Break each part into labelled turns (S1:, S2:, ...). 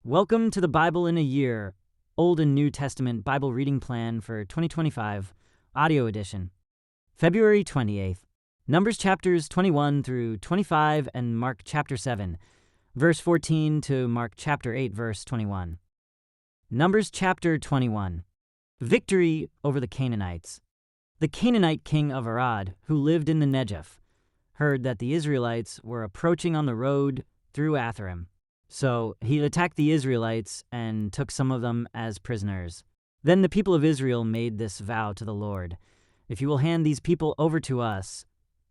S1: Welcome to the Bible in a Year, Old and New Testament Bible Reading Plan for 2025, Audio Edition. February 28th, Numbers chapters 21 through 25 and Mark chapter 7, verse 14 to Mark chapter 8, verse 21. Numbers chapter 21. Victory over the Canaanites. The Canaanite king of Arad, who lived in the Negev, heard that the Israelites were approaching on the road through Atharim. So he attacked the Israelites and took some of them as prisoners. Then the people of Israel made this vow to the Lord: "If you will hand these people over to us,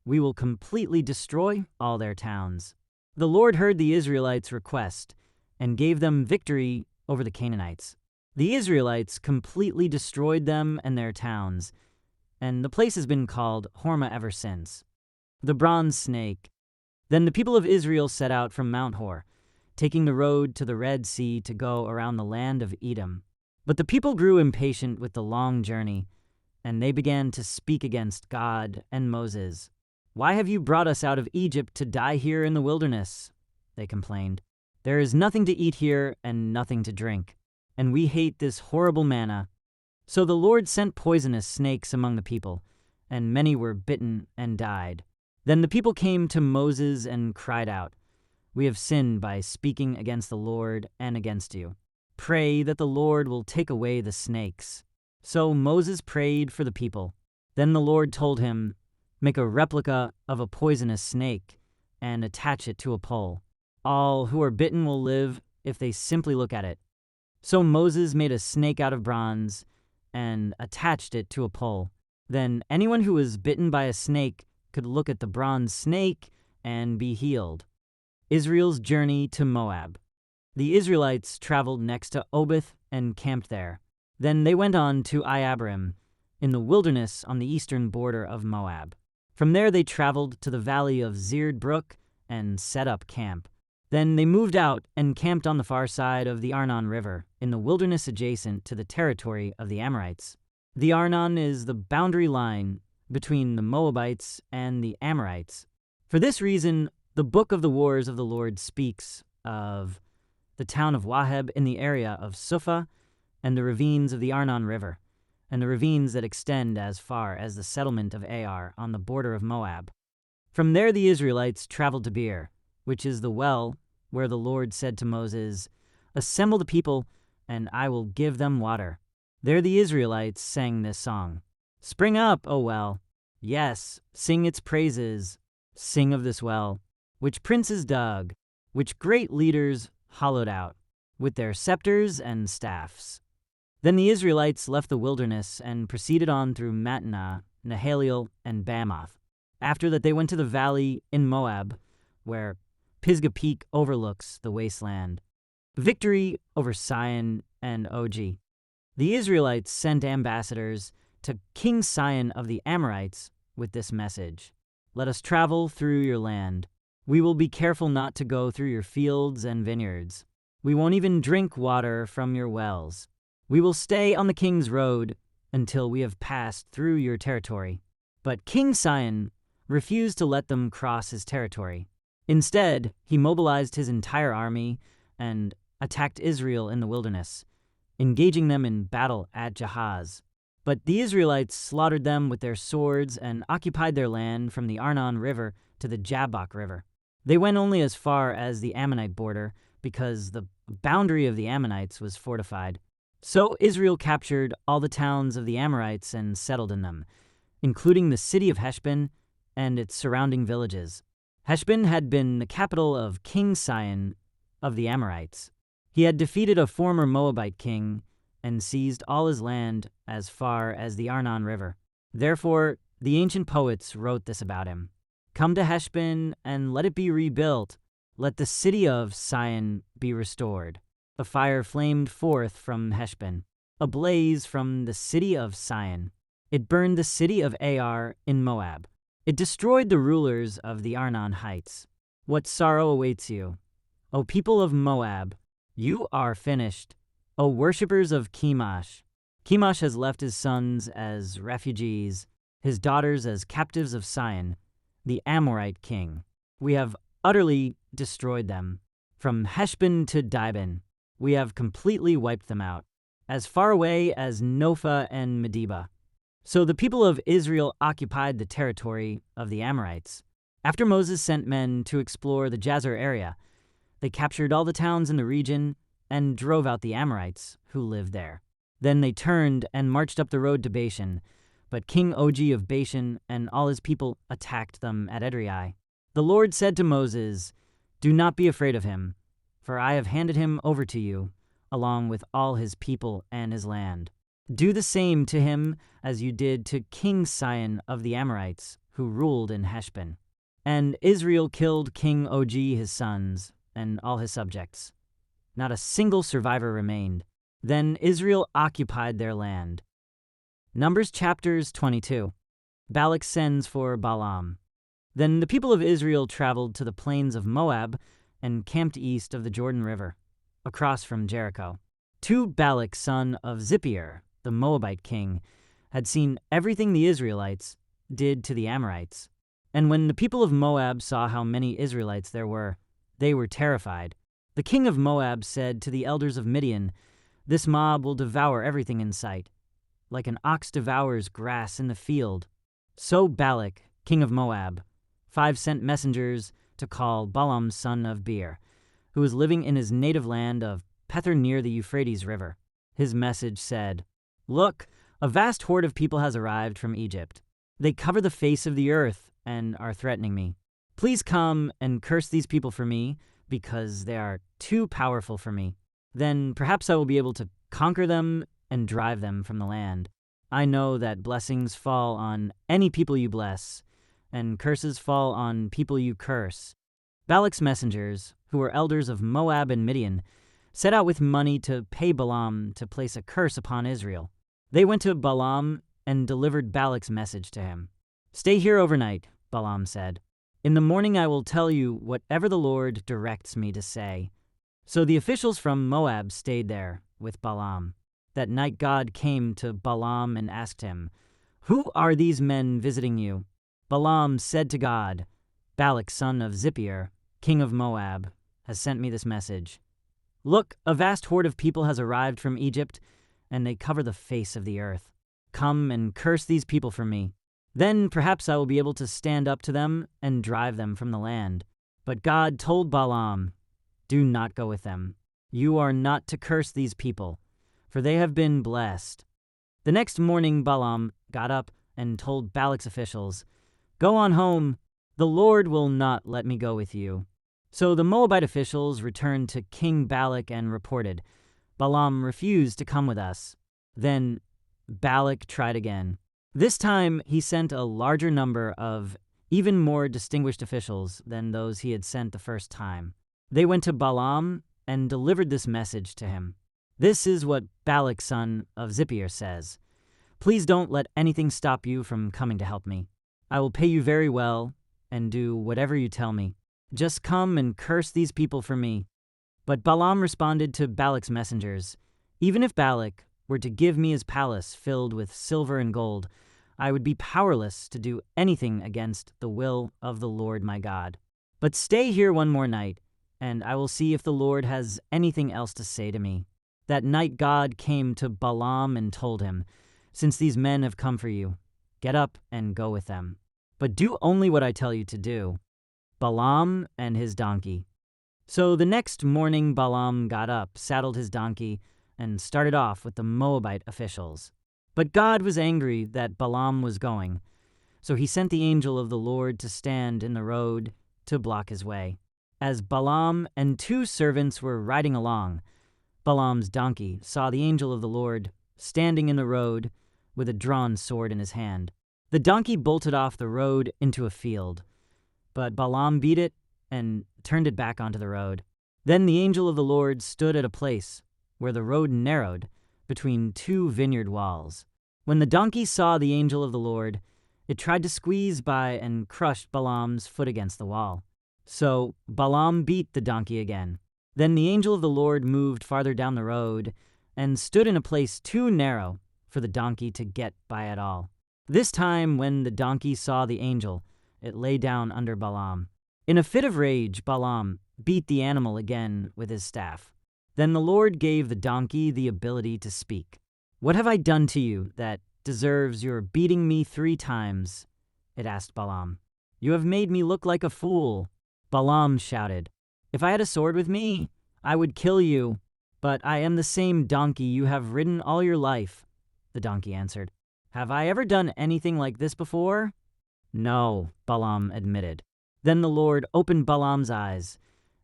S1: we will completely destroy all their towns." The Lord heard the Israelites' request and gave them victory over the Canaanites. The Israelites completely destroyed them and their towns, and the place has been called Hormah ever since. The bronze snake. Then the people of Israel set out from Mount Hor, taking the road to the Red Sea to go around the land of Edom. But the people grew impatient with the long journey, and they began to speak against God and Moses. "Why have you brought us out of Egypt to die here in the wilderness?" they complained. "There is nothing to eat here and nothing to drink, and we hate this horrible manna." So the Lord sent poisonous snakes among the people, and many were bitten and died. Then the people came to Moses and cried out, "We have sinned by speaking against the Lord and against you. Pray that the Lord will take away the snakes." So Moses prayed for the people. Then the Lord told him, "Make a replica of a poisonous snake and attach it to a pole. All who are bitten will live if they simply look at it." So Moses made a snake out of bronze and attached it to a pole. Then anyone who was bitten by a snake could look at the bronze snake and be healed. Israel's journey to Moab. The Israelites traveled next to Oboth and camped there. Then they went on to Iabrim, in the wilderness on the eastern border of Moab. From there they traveled to the valley of Zered Brook and set up camp. Then they moved out and camped on the far side of the Arnon River, in the wilderness adjacent to the territory of the Amorites. The Arnon is the boundary line between the Moabites and the Amorites. For this reason, the Book of the Wars of the Lord speaks of the town of Waheb in the area of Suphah and the ravines of the Arnon River, and the ravines that extend as far as the settlement of Ar on the border of Moab. From there the Israelites traveled to Beer, which is the well where the Lord said to Moses, "Assemble the people, and I will give them water." There the Israelites sang this song: "Spring up, O well! Yes, sing its praises. Sing of this well, which princes dug, which great leaders hollowed out, with their scepters and staffs." Then the Israelites left the wilderness and proceeded on through Mattanah, Nahaliel, and Bamoth. After that they went to the valley in Moab, where Pisgah Peak overlooks the wasteland. Victory over Sihon and Og. The Israelites sent ambassadors to King Sihon of the Amorites with this message: "Let us travel through your land. We will be careful not to go through your fields and vineyards. We won't even drink water from your wells. We will stay on the king's road until we have passed through your territory." But King Sihon refused to let them cross his territory. Instead, he mobilized his entire army and attacked Israel in the wilderness, engaging them in battle at Jahaz. But the Israelites slaughtered them with their swords and occupied their land from the Arnon River to the Jabbok River. They went only as far as the Ammonite border because the boundary of the Ammonites was fortified. So Israel captured all the towns of the Amorites and settled in them, including the city of Heshbon and its surrounding villages. Heshbon had been the capital of King Sihon of the Amorites. He had defeated a former Moabite king and seized all his land as far as the Arnon River. Therefore, the ancient poets wrote this about him: "Come to Heshbon and let it be rebuilt. Let the city of Sihon be restored." A fire flamed forth from Heshbon, a blaze from the city of Sihon. It burned the city of Ar in Moab. It destroyed the rulers of the Arnon Heights. What sorrow awaits you, O people of Moab! You are finished, O worshippers of Chemosh. Chemosh has left his sons as refugees, his daughters as captives of Sihon, the Amorite king. We have utterly destroyed them. From Heshbon to Dibon, we have completely wiped them out, as far away as Nophah and Medeba. So the people of Israel occupied the territory of the Amorites. After Moses sent men to explore the Jazer area, they captured all the towns in the region and drove out the Amorites who lived there. Then they turned and marched up the road to Bashan, but King Og of Bashan and all his people attacked them at Edrei. The Lord said to Moses, "Do not be afraid of him, for I have handed him over to you, along with all his people and his land. Do the same to him as you did to King Sihon of the Amorites, who ruled in Heshbon." And Israel killed King Og his sons and all his subjects. Not a single survivor remained. Then Israel occupied their land. Numbers chapters 22. Balak sends for Balaam. Then the people of Israel traveled to the plains of Moab and camped east of the Jordan River, across from Jericho. Balak, son of Zippor, the Moabite king, had seen everything the Israelites did to the Amorites. And when the people of Moab saw how many Israelites there were, they were terrified. The king of Moab said to the elders of Midian, "This mob will devour everything in sight, like an ox devours grass in the field." So Balak, king of Moab, 5 sent messengers to call Balaam son of Beor, who was living in his native land of Pethor near the Euphrates River. His message said, "Look, a vast horde of people has arrived from Egypt. They cover the face of the earth and are threatening me. Please come and curse these people for me, because they are too powerful for me. Then perhaps I will be able to conquer them and drive them from the land. I know that blessings fall on any people you bless, and curses fall on people you curse." Balak's messengers, who were elders of Moab and Midian, set out with money to pay Balaam to place a curse upon Israel. They went to Balaam and delivered Balak's message to him. "Stay here overnight," Balaam said. "In the morning I will tell you whatever the Lord directs me to say." So the officials from Moab stayed there with Balaam. That night God came to Balaam and asked him, "Who are these men visiting you?" Balaam said to God, "Balak, son of Zippor, king of Moab, has sent me this message. Look, a vast horde of people has arrived from Egypt, and they cover the face of the earth. Come and curse these people for me. Then perhaps I will be able to stand up to them and drive them from the land." But God told Balaam, "Do not go with them. You are not to curse these people, for they have been blessed." The next morning Balaam got up and told Balak's officials, "Go on home. The Lord will not let me go with you." So the Moabite officials returned to King Balak and reported, "Balaam refused to come with us." Then Balak tried again. This time he sent a larger number of even more distinguished officials than those he had sent the first time. They went to Balaam and delivered this message to him. "This is what Balak, son of Zippor, says. Please don't let anything stop you from coming to help me. I will pay you very well and do whatever you tell me. Just come and curse these people for me." But Balaam responded to Balak's messengers, "Even if Balak were to give me his palace filled with silver and gold, I would be powerless to do anything against the will of the Lord my God. But stay here one more night, and I will see if the Lord has anything else to say to me." That night God came to Balaam and told him, "Since these men have come for you, get up and go with them. But do only what I tell you to do." Balaam and his donkey. So the next morning Balaam got up, saddled his donkey, and started off with the Moabite officials. But God was angry that Balaam was going, so he sent the angel of the Lord to stand in the road to block his way. As Balaam and 2 servants were riding along, Balaam's donkey saw the angel of the Lord standing in the road with a drawn sword in his hand. The donkey bolted off the road into a field, but Balaam beat it and turned it back onto the road. Then the angel of the Lord stood at a place where the road narrowed between 2 vineyard walls. When the donkey saw the angel of the Lord, it tried to squeeze by and crushed Balaam's foot against the wall. So Balaam beat the donkey again. Then the angel of the Lord moved farther down the road and stood in a place too narrow for the donkey to get by at all. This time, when the donkey saw the angel, it lay down under Balaam. In a fit of rage, Balaam beat the animal again with his staff. Then the Lord gave the donkey the ability to speak. "What have I done to you that deserves your beating me 3 times?" it asked Balaam. "You have made me look like a fool." Balaam shouted, "If I had a sword with me, I would kill you. But I am the same donkey you have ridden all your life." The donkey answered, "Have I ever done anything like this before?" "No," Balaam admitted. Then the Lord opened Balaam's eyes,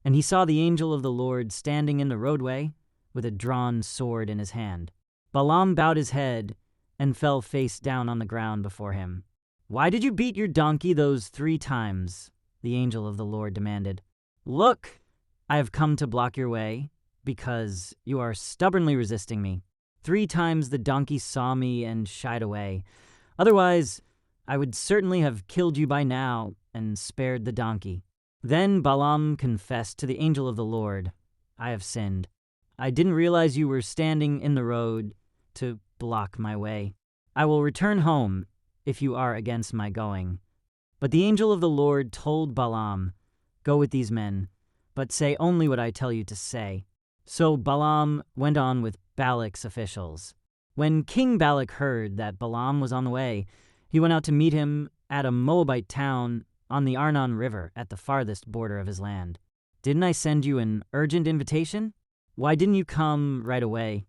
S1: and he saw the angel of the Lord standing in the roadway with a drawn sword in his hand. Balaam bowed his head and fell face down on the ground before him. "Why did you beat your donkey those 3 times?" the angel of the Lord demanded. "Look, I have come to block your way, because you are stubbornly resisting me. 3 times the donkey saw me and shied away. Otherwise, I would certainly have killed you by now and spared the donkey." Then Balaam confessed to the angel of the Lord, "I have sinned. I didn't realize you were standing in the road to block my way. I will return home if you are against my going." But the angel of the Lord told Balaam, "Go with these men, but say only what I tell you to say." So Balaam went on with Balak's officials. When King Balak heard that Balaam was on the way, he went out to meet him at a Moabite town on the Arnon River at the farthest border of his land. "Didn't I send you an urgent invitation? Why didn't you come right away?"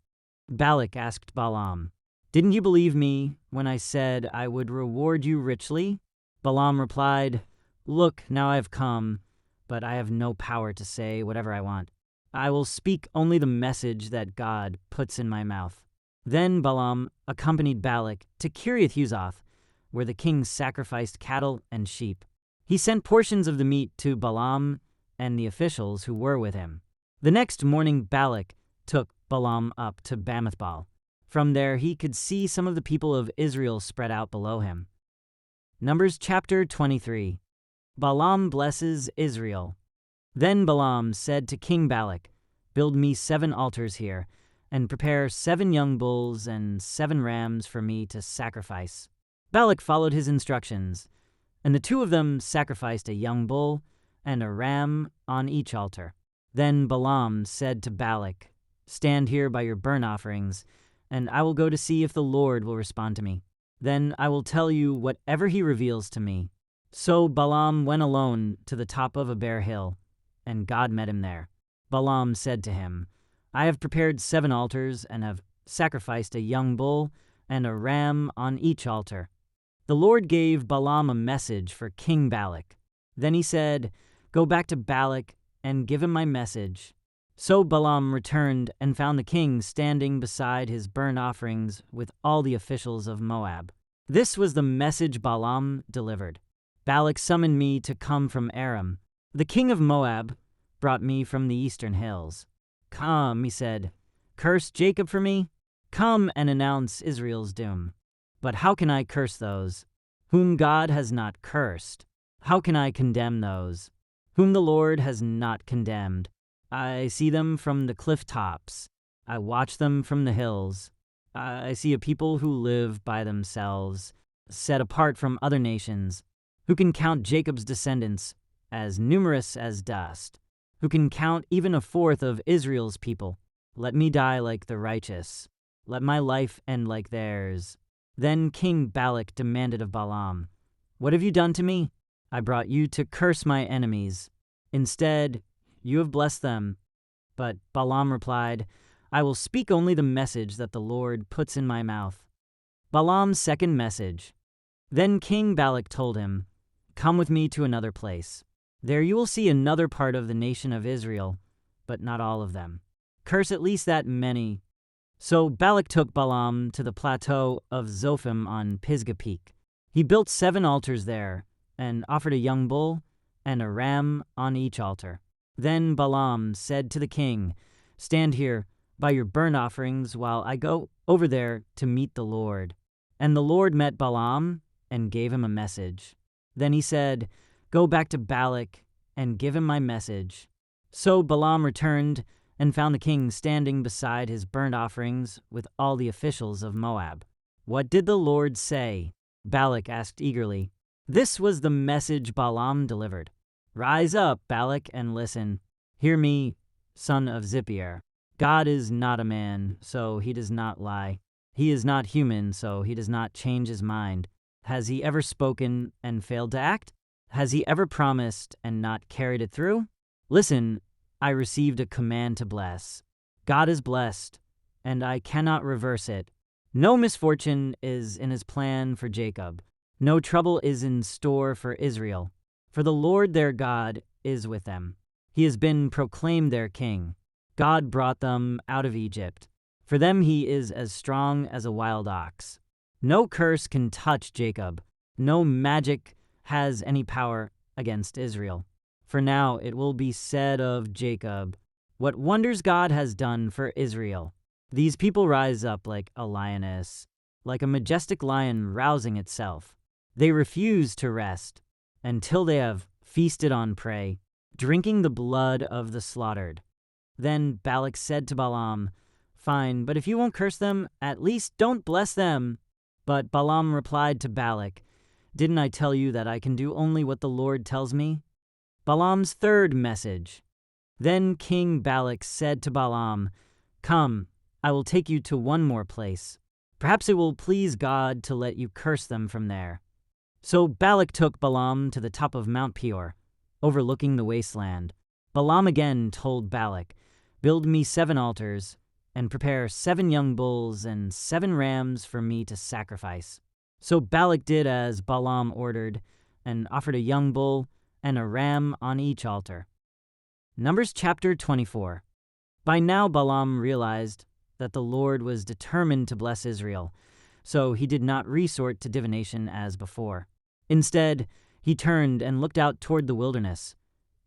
S1: Balak asked Balaam, "Didn't you believe me when I said I would reward you richly?" Balaam replied, "Look, now I have come, but I have no power to say whatever I want. I will speak only the message that God puts in my mouth." Then Balaam accompanied Balak to Kiriath-Huzoth, where the king sacrificed cattle and sheep. He sent portions of the meat to Balaam and the officials who were with him. The next morning Balak took Balaam up to Bamithbal. From there he could see some of the people of Israel spread out below him. Numbers chapter 23. Balaam blesses Israel. Then Balaam said to King Balak, "Build me 7 altars here, and prepare 7 young bulls and 7 rams for me to sacrifice." Balak followed his instructions, and the 2 of them sacrificed a young bull and a ram on each altar. Then Balaam said to Balak, "Stand here by your burnt offerings, and I will go to see if the Lord will respond to me. Then I will tell you whatever he reveals to me." So Balaam went alone to the top of a bare hill, and God met him there. Balaam said to him, "I have prepared 7 altars and have sacrificed a young bull and a ram on each altar." The Lord gave Balaam a message for King Balak. Then he said, "Go back to Balak and give him my message." So Balaam returned and found the king standing beside his burnt offerings with all the officials of Moab. This was the message Balaam delivered. "Balak summoned me to come from Aram. The king of Moab brought me from the eastern hills. 'Come,' he said, 'curse Jacob for me. Come and announce Israel's doom.' But how can I curse those whom God has not cursed? How can I condemn those whom the Lord has not condemned? I see them from the cliff tops. I watch them from the hills. I see a people who live by themselves, set apart from other nations, who can count Jacob's descendants as numerous as dust, who can count even 1/4 of Israel's people. Let me die like the righteous. Let my life end like theirs." Then King Balak demanded of Balaam, "What have you done to me? I brought you to curse my enemies. Instead, you have blessed them." But Balaam replied, "I will speak only the message that the Lord puts in my mouth." Balaam's second message. Then King Balak told him, "Come with me to another place. There you will see another part of the nation of Israel, but not all of them. Curse at least that many." So Balak took Balaam to the plateau of Zophim on Pisgah Peak. He built 7 altars there and offered a young bull and a ram on each altar. Then Balaam said to the king, "Stand here by your burnt offerings while I go over there to meet the Lord." And the Lord met Balaam and gave him a message. Then he said, "Go back to Balak and give him my message." So Balaam returned and found the king standing beside his burnt offerings with all the officials of Moab. "What did the Lord say?" Balak asked eagerly. This was the message Balaam delivered. "Rise up, Balak, and listen. Hear me, son of Zippor. God is not a man, so he does not lie. He is not human, so he does not change his mind. Has he ever spoken and failed to act? Has he ever promised and not carried it through? Listen, I received a command to bless. God is blessed, and I cannot reverse it. No misfortune is in his plan for Jacob. No trouble is in store for Israel. For the Lord their God is with them. He has been proclaimed their king. God brought them out of Egypt. For them he is as strong as a wild ox. No curse can touch Jacob. No magic has any power against Israel. For now it will be said of Jacob, what wonders God has done for Israel. These people rise up like a lioness, like a majestic lion rousing itself. They refuse to rest until they have feasted on prey, drinking the blood of the slaughtered. Then Balak said to Balaam, "Fine, but if you won't curse them, at least don't bless them." But Balaam replied to Balak, "Didn't I tell you that I can do only what the Lord tells me?" Balaam's third message. Then King Balak said to Balaam, "Come, I will take you to one more place. Perhaps it will please God to let you curse them from there." So Balak took Balaam to the top of Mount Peor, overlooking the wasteland. Balaam again told Balak, "Build me 7 altars, and prepare 7 young bulls and 7 rams for me to sacrifice." So Balak did as Balaam ordered, and offered a young bull and a ram on each altar. Numbers chapter 24. By now Balaam realized that the Lord was determined to bless Israel, so he did not resort to divination as before. Instead, he turned and looked out toward the wilderness,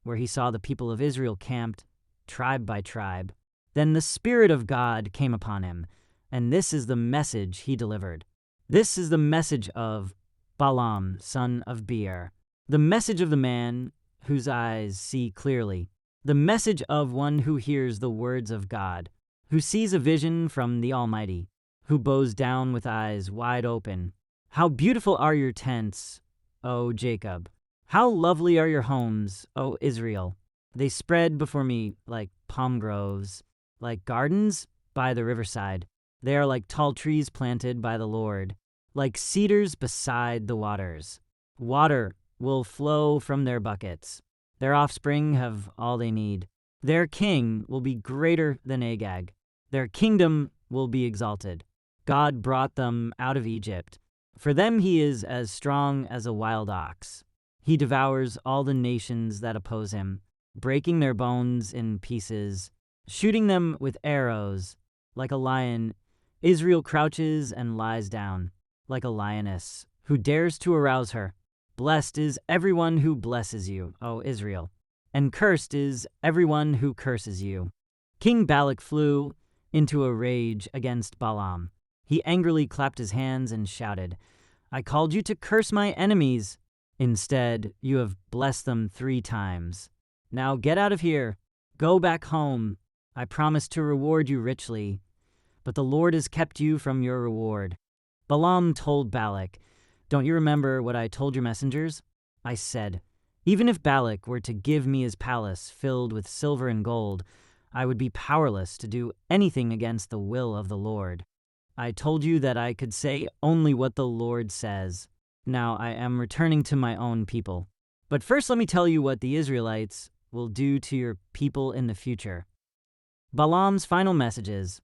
S1: where he saw the people of Israel camped, tribe by tribe. Then the Spirit of God came upon him, and this is the message he delivered. This is the message of Balaam, son of Beor, the message of the man whose eyes see clearly, the message of one who hears the words of God, who sees a vision from the Almighty, who bows down with eyes wide open. How beautiful are your tents, O Jacob! How lovely are your homes, O Israel! They spread before me like palm groves, like gardens by the riverside. They are like tall trees planted by the Lord, like cedars beside the waters. Water will flow from their buckets. Their offspring have all they need. Their king will be greater than Agag. Their kingdom will be exalted. God brought them out of Egypt. For them he is as strong as a wild ox. He devours all the nations that oppose him, breaking their bones in pieces, shooting them with arrows. Like a lion, Israel crouches and lies down, like a lioness who dares to arouse her. Blessed is everyone who blesses you, O Israel, and cursed is everyone who curses you. King Balak flew into a rage against Balaam. He angrily clapped his hands and shouted, "I called you to curse my enemies. Instead, you have blessed them 3 times. Now get out of here. Go back home. I promised to reward you richly, but the Lord has kept you from your reward." Balaam told Balak, "Don't you remember what I told your messengers? I said, even if Balak were to give me his palace filled with silver and gold, I would be powerless to do anything against the will of the Lord. I told you that I could say only what the Lord says. Now I am returning to my own people. But first let me tell you what the Israelites will do to your people in the future." Balaam's final messages.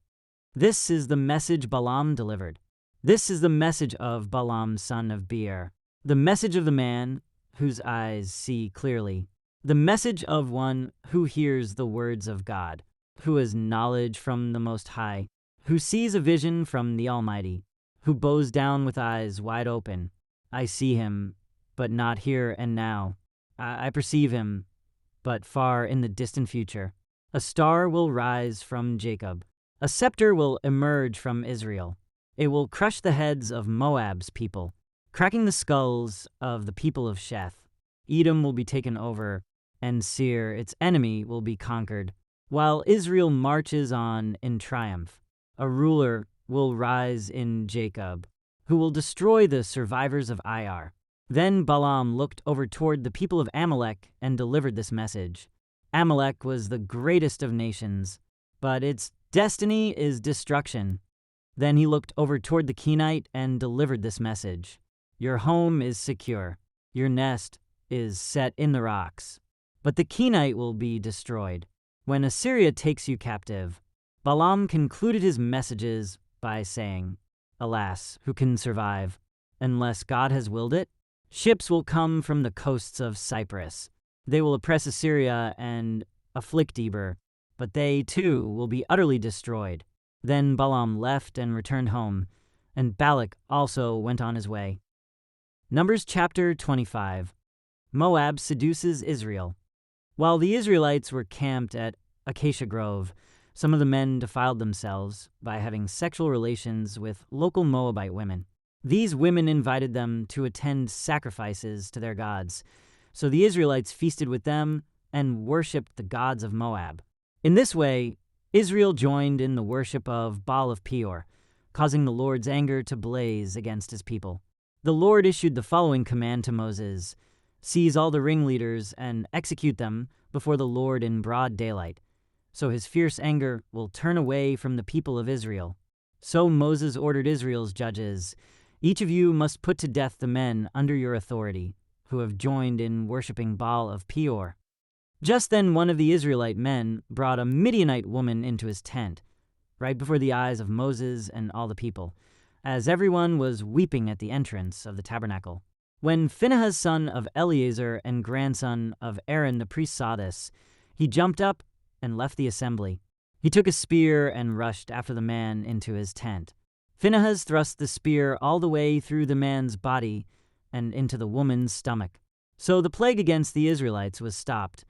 S1: This is the message Balaam delivered. This is the message of Balaam, son of Beor, the message of the man whose eyes see clearly, the message of one who hears the words of God, who has knowledge from the Most High, who sees a vision from the Almighty, who bows down with eyes wide open. I see him, but not here and now. I perceive him, but far in the distant future. A star will rise from Jacob. A scepter will emerge from Israel. It will crush the heads of Moab's people, cracking the skulls of the people of Sheth. Edom will be taken over, and Seir, its enemy, will be conquered. While Israel marches on in triumph, a ruler will rise in Jacob, who will destroy the survivors of Ai. Then Balaam looked over toward the people of Amalek and delivered this message. Amalek was the greatest of nations, but its destiny is destruction. Then he looked over toward the Kenite and delivered this message. Your home is secure. Your nest is set in the rocks. But the Kenite will be destroyed. When Assyria takes you captive, Balaam concluded his messages by saying, Alas, who can survive? Unless God has willed it, ships will come from the coasts of Cyprus. They will oppress Assyria and afflict Eber, but they, too, will be utterly destroyed. Then Balaam left and returned home, and Balak also went on his way. Numbers chapter 25. Moab seduces Israel. While the Israelites were camped at Acacia Grove, some of the men defiled themselves by having sexual relations with local Moabite women. These women invited them to attend sacrifices to their gods, so the Israelites feasted with them and worshipped the gods of Moab. In this way, Israel joined in the worship of Baal of Peor, causing the Lord's anger to blaze against his people. The Lord issued the following command to Moses: Seize all the ringleaders and execute them before the Lord in broad daylight, so his fierce anger will turn away from the people of Israel. So Moses ordered Israel's judges, Each of you must put to death the men under your authority, who have joined in worshiping Baal of Peor. Just then one of the Israelite men brought a Midianite woman into his tent, right before the eyes of Moses and all the people, as everyone was weeping at the entrance of the tabernacle. When Phinehas son of Eleazar and grandson of Aaron the priest saw this, he jumped up and left the assembly. He took a spear and rushed after the man into his tent. Phinehas thrust the spear all the way through the man's body and into the woman's stomach. So the plague against the Israelites was stopped,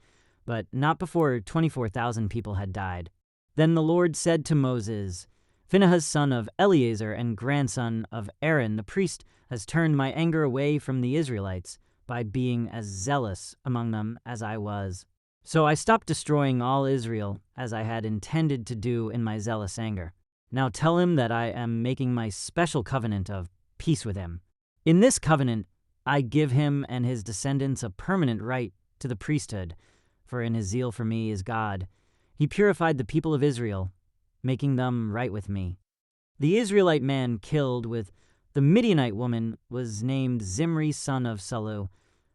S1: but not before 24,000 people had died. Then the Lord said to Moses, Phinehas son of Eleazar and grandson of Aaron the priest has turned my anger away from the Israelites by being as zealous among them as I was. So I stopped destroying all Israel as I had intended to do in my zealous anger. Now tell him that I am making my special covenant of peace with him. In this covenant, I give him and his descendants a permanent right to the priesthood, for in his zeal for me as God, he purified the people of Israel, making them right with me. The Israelite man killed with the Midianite woman was named Zimri son of Salu,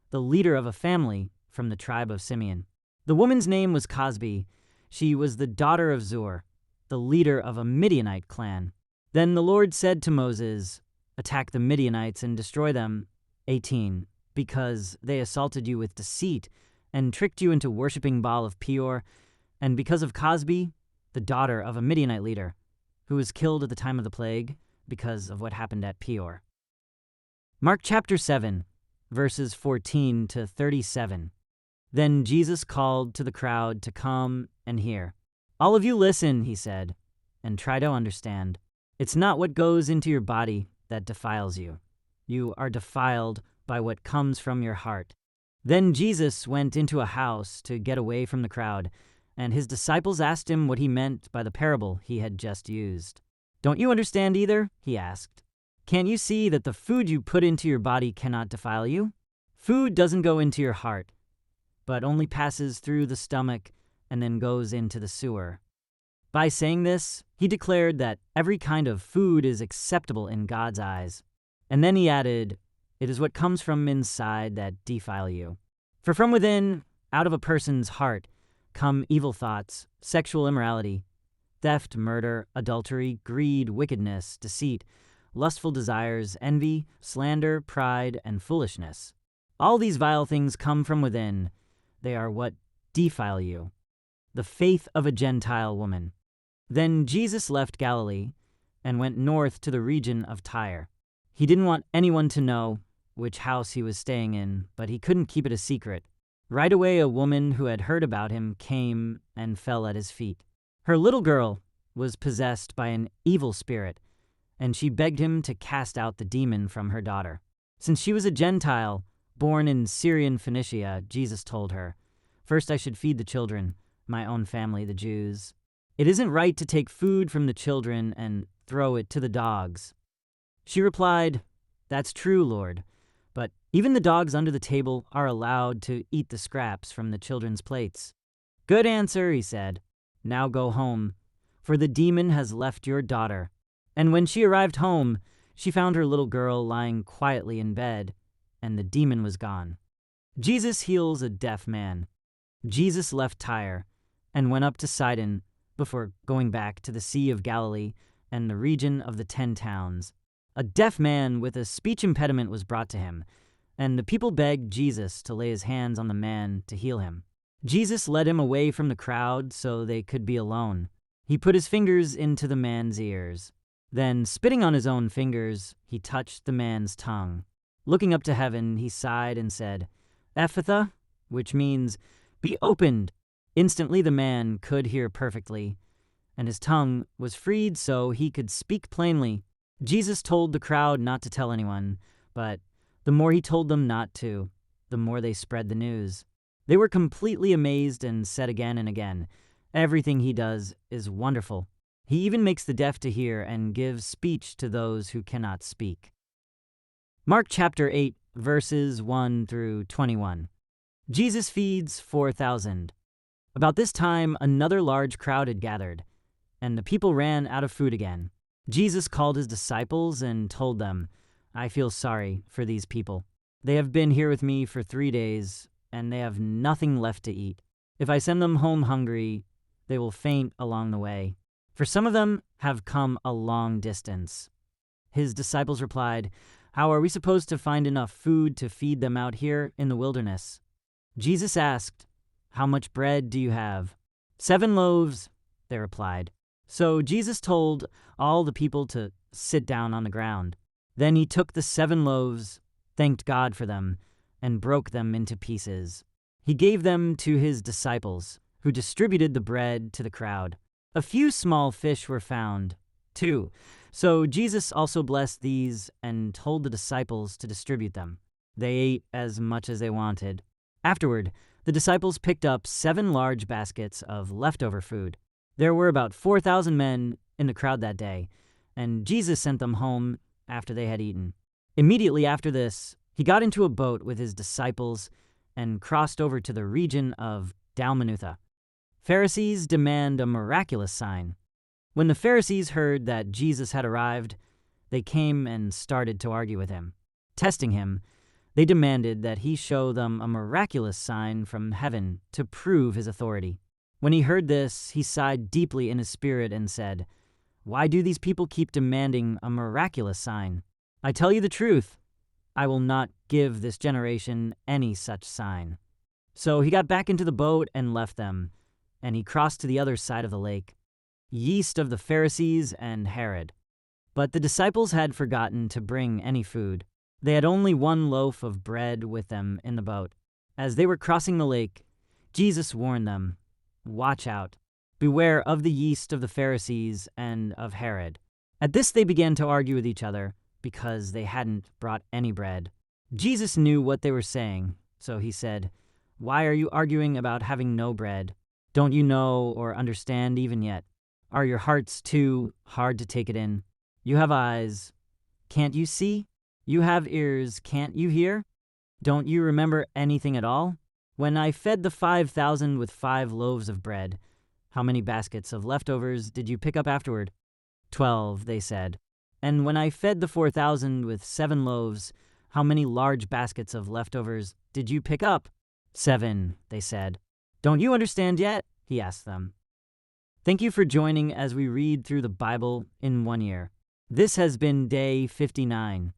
S1: the leader of a family from the tribe of Simeon. The woman's name was Cosbi. She was the daughter of Zur, the leader of a Midianite clan. Then the Lord said to Moses, Attack the Midianites and destroy them, 18, because they assaulted you with deceit and tricked you into worshiping Baal of Peor, and because of Cosbi, the daughter of a Midianite leader, who was killed at the time of the plague because of what happened at Peor. Mark chapter 7, verses 14 to 37. Then Jesus called to the crowd to come and hear. All of you listen, he said, and try to understand. It's not what goes into your body that defiles you. You are defiled by what comes from your heart. Then Jesus went into a house to get away from the crowd, and his disciples asked him what he meant by the parable he had just used. Don't you understand either? He asked. Can't you see that the food you put into your body cannot defile you? Food doesn't go into your heart, but only passes through the stomach and then goes into the sewer. By saying this, he declared that every kind of food is acceptable in God's eyes. And then he added, It is what comes from inside that defile you. For from within, out of a person's heart, come evil thoughts, sexual immorality, theft, murder, adultery, greed, wickedness, deceit, lustful desires, envy, slander, pride, and foolishness. All these vile things come from within. They are what defile you. The faith of a Gentile woman. Then Jesus left Galilee and went north to the region of Tyre. He didn't want anyone to know which house he was staying in, but he couldn't keep it a secret. Right away, a woman who had heard about him came and fell at his feet. Her little girl was possessed by an evil spirit, and she begged him to cast out the demon from her daughter. Since she was a Gentile, born in Syrian Phoenicia, Jesus told her, First I should feed the children, my own family, the Jews. It isn't right to take food from the children and throw it to the dogs. She replied, That's true, Lord, but even the dogs under the table are allowed to eat the scraps from the children's plates. Good answer, he said. Now go home for the demon has left your daughter." And when she arrived home, she found her little girl lying quietly in bed, and the demon was gone. Jesus heals a deaf man. Jesus left Tyre and went up to Sidon before going back to the Sea of Galilee and the region of the 10 towns. A deaf man with a speech impediment was brought to him, and the people begged Jesus to lay his hands on the man to heal him. Jesus led him away from the crowd so they could be alone. He put his fingers into the man's ears. Then, spitting on his own fingers, he touched the man's tongue. Looking up to heaven, he sighed and said, "Ephphatha," which means, "Be opened." Instantly the man could hear perfectly, and his tongue was freed so he could speak plainly. Jesus told the crowd not to tell anyone, but the more he told them not to, the more they spread the news. They were completely amazed and said again and again, "Everything he does is wonderful." He even makes the deaf to hear and gives speech to those who cannot speak. Mark chapter 8, verses 1 through 21. Jesus feeds 4,000. About this time, another large crowd had gathered, and the people ran out of food again. Jesus called his disciples and told them, "I feel sorry for these people. They have been here with me for 3 days, and they have nothing left to eat. If I send them home hungry, they will faint along the way. For some of them have come a long distance." His disciples replied, "How are we supposed to find enough food to feed them out here in the wilderness?" Jesus asked, "How much bread do you have?" 7 loaves, they replied. So Jesus told all the people to sit down on the ground. Then he took the 7 loaves, thanked God for them, and broke them into pieces. He gave them to his disciples, who distributed the bread to the crowd. A few small fish were found, too. So Jesus also blessed these and told the disciples to distribute them. They ate as much as they wanted. Afterward, the disciples picked up 7 large baskets of leftover food. There were about 4,000 men in the crowd that day, and Jesus sent them home after they had eaten. Immediately after this, he got into a boat with his disciples and crossed over to the region of Dalmanutha. Pharisees demand a miraculous sign. When the Pharisees heard that Jesus had arrived, they came and started to argue with him. Testing him, they demanded that he show them a miraculous sign from heaven to prove his authority. When he heard this, he sighed deeply in his spirit and said, "Why do these people keep demanding a miraculous sign? I tell you the truth, I will not give this generation any such sign." So he got back into the boat and left them, and he crossed to the other side of the lake, east of the Pharisees and Herod. But the disciples had forgotten to bring any food. They had only 1 loaf of bread with them in the boat. As they were crossing the lake, Jesus warned them, "Watch out. Beware of the yeast of the Pharisees and of Herod." At this they began to argue with each other because they hadn't brought any bread. Jesus knew what they were saying, so he said, "Why are you arguing about having no bread? Don't you know or understand even yet? Are your hearts too hard to take it in? You have eyes. Can't you see? You have ears. Can't you hear? Don't you remember anything at all? When I fed the 5,000 with 5 loaves of bread, how many baskets of leftovers did you pick up afterward?" 12, they said. "And when I fed the 4,000 with 7 loaves, how many large baskets of leftovers did you pick up?" 7, they said. "Don't you understand yet?" he asked them. Thank you for joining as we read through the Bible in 1 year. This has been day 59.